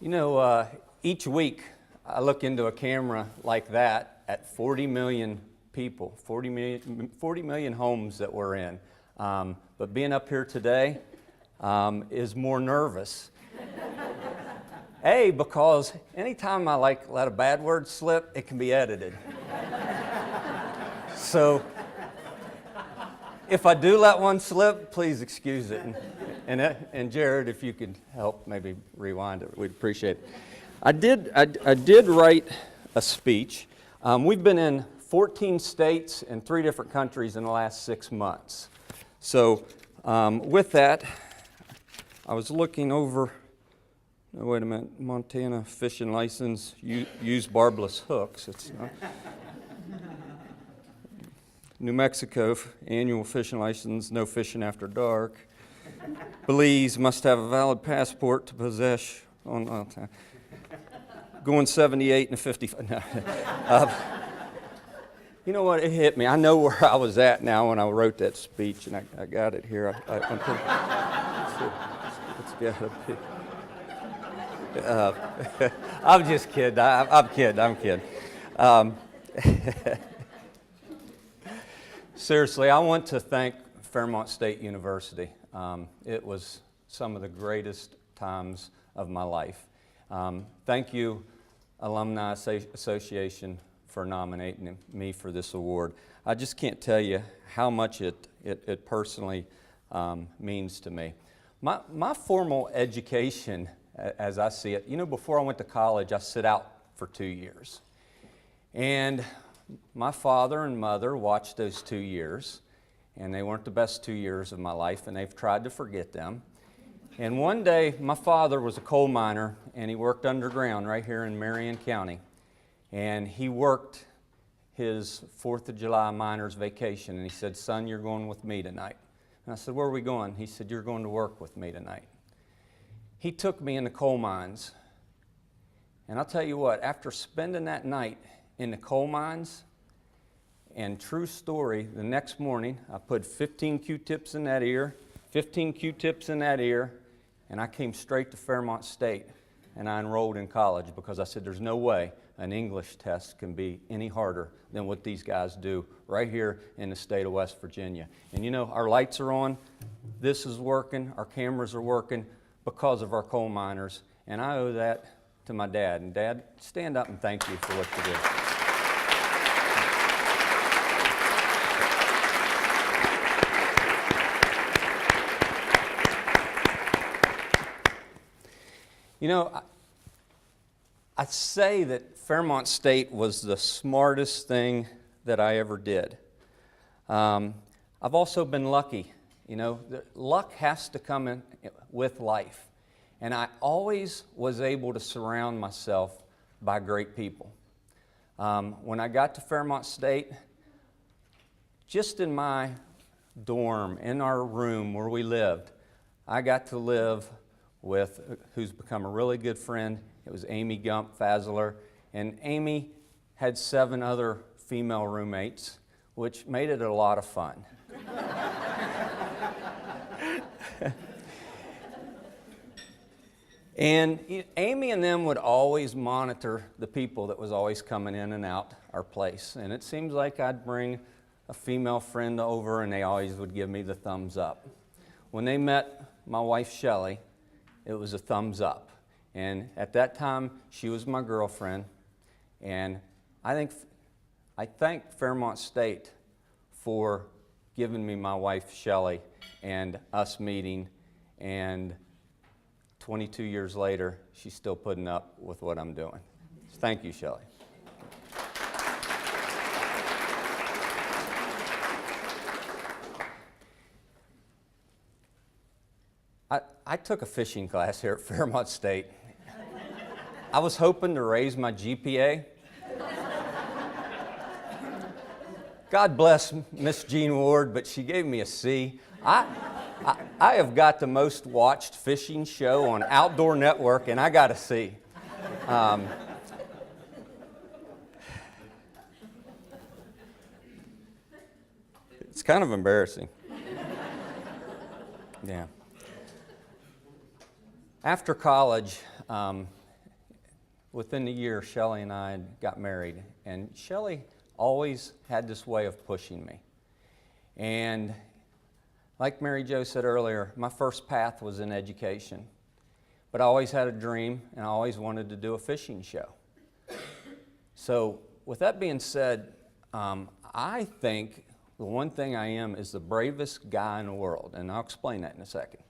You know, each week I look into a camera like that at 40 million people, 40 million homes that we're in. But being up here today is more nervous. Because anytime I let a bad word slip, it can be edited. So if I do let one slip, please excuse it. And Jared, if you could help maybe rewind it, we'd appreciate it. I did write a speech. We've been in 14 states and 3 different countries in the last 6 months. So with that, I was looking over, oh, wait a minute, Montana fishing license, use barbless hooks. It's not. New Mexico annual fishing license, no fishing after dark. Belize must have a valid passport to possess on going 78 and 55. No. You know what? It hit me. I know where I was at now when I wrote that speech, and I got it here. It's got to be. I'm just kidding. I'm kidding. Seriously, I want to thank Fairmont State University. It was some of the greatest times of my life. Thank you, Alumni Association, for nominating me for this award. I just can't tell you how much it personally means to me. My formal education, as I see it, you know, before I went to college, I sit out for 2 years. And my father and mother watched those 2 years, and they weren't the best 2 years of my life, and they've tried to forget them. And one day, my father was a coal miner, and he worked underground right here in Marion County. And he worked his 4th of July miner's vacation, and he said, "Son, you're going with me tonight." And I said, "Where are we going?" He said, "You're going to work with me tonight." He took me in the coal mines. And I'll tell you what, after spending that night in the coal mines, and true story, the next morning I put 15 Q-tips in that ear, 15 Q-tips in that ear, and I came straight to Fairmont State, and I enrolled in college because I said there's no way an English test can be any harder than what these guys do right here in the state of West Virginia. And you know, our lights are on, this is working, our cameras are working because of our coal miners, and I owe that to my dad. And Dad, stand up and thank you for what you did. You know, I say that Fairmont State was the smartest thing that I ever did. I've also been lucky. You know, luck has to come in with life. And I always was able to surround myself by great people. When I got to Fairmont State, just in my dorm, in our room where we lived, I got to live with who's become a really good friend. It was Amy Gump Fazler, and Amy had 7 other female roommates, which made it a lot of fun. And Amy and them would always monitor the people that was always coming in and out our place. And it seems like I'd bring a female friend over, and they always would give me the thumbs up. When they met my wife, Shelley, it was a thumbs up. And at that time, she was my girlfriend. And I thank Fairmont State for giving me my wife, Shelley, and us meeting. And 22 years later, she's still putting up with what I'm doing. Thank you, Shelley. I took a fishing class here at Fairmont State. I was hoping to raise my GPA. God bless Miss Jean Ward, but she gave me a C. I have got the most watched fishing show on Outdoor Network, and I got a C. It's kind of embarrassing. Yeah. After college, within the year, Shelley and I got married, and Shelley always had this way of pushing me. And like Mary Jo said earlier, my first path was in education. But I always had a dream, and I always wanted to do a fishing show. So with that being said, I think the one thing I am is the bravest guy in the world, and I'll explain that in a second.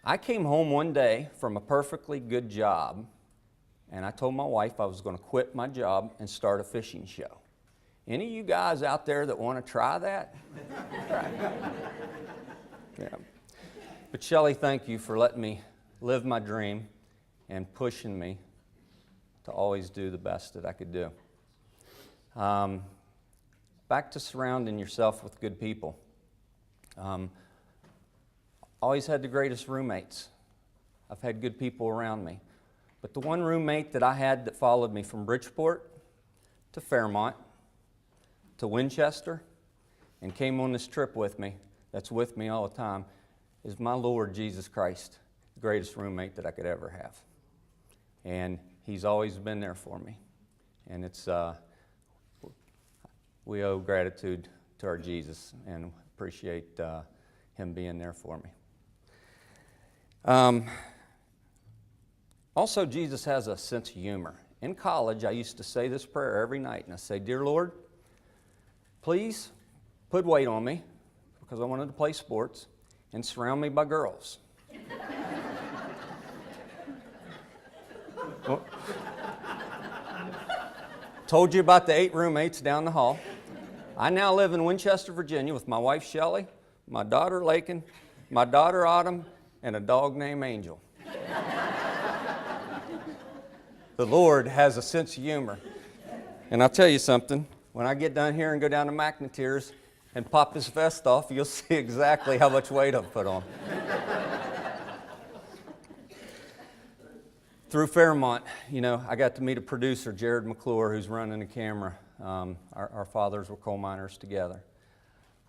I came home one day from a perfectly good job, and I told my wife I was going to quit my job and start a fishing show. Any of you guys out there that want to try that? Right. Yeah. But Shelley, thank you for letting me live my dream and pushing me to always do the best that I could do. Back to surrounding yourself with good people. Always had the greatest roommates. I've had good people around me. But the one roommate that I had that followed me from Bridgeport to Fairmont to Winchester and came on this trip with me, that's with me all the time, is my Lord Jesus Christ, the greatest roommate that I could ever have. And he's always been there for me. And it's, we owe gratitude to our Jesus and appreciate him being there for me. Also, Jesus has a sense of humor. In college, I used to say this prayer every night, and I say, "Dear Lord, please put weight on me," because I wanted to play sports, "and surround me by girls." Well, told you about the 8 roommates down the hall. I now live in Winchester, Virginia with my wife Shelley, my daughter Lakin, my daughter Autumn, and a dog named Angel. The Lord has a sense of humor. And I'll tell you something, when I get done here and go down to McNateer's and pop this vest off, you'll see exactly how much weight I've put on. Through Fairmont, I got to meet a producer, Jared McClure, who's running the camera. Our fathers were coal miners together.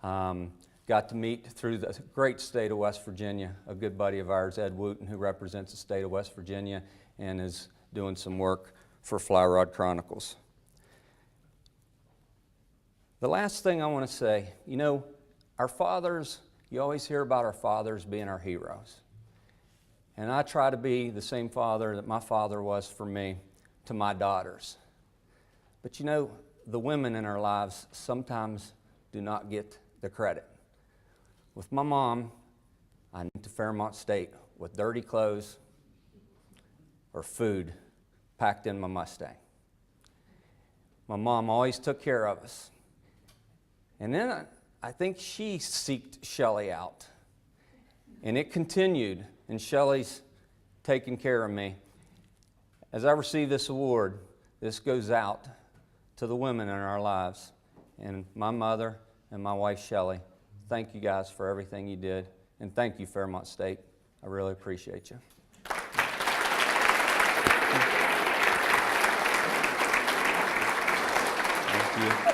Got to meet, through the great state of West Virginia, a good buddy of ours, Ed Wooten, who represents the state of West Virginia and is doing some work for Fly Rod Chronicles. The last thing I want to say, our fathers, you always hear about our fathers being our heroes. And I try to be the same father that my father was for me to my daughters. But the women in our lives sometimes do not get the credit. With my mom, I went to Fairmont State with dirty clothes or food packed in my Mustang. My mom always took care of us. And then I think she seeked Shelley out. And it continued, and Shelley's taking care of me. As I receive this award, this goes out to the women in our lives. And my mother and my wife Shelley, thank you guys for everything you did. And thank you, Fairmont State. I really appreciate you. Thank you.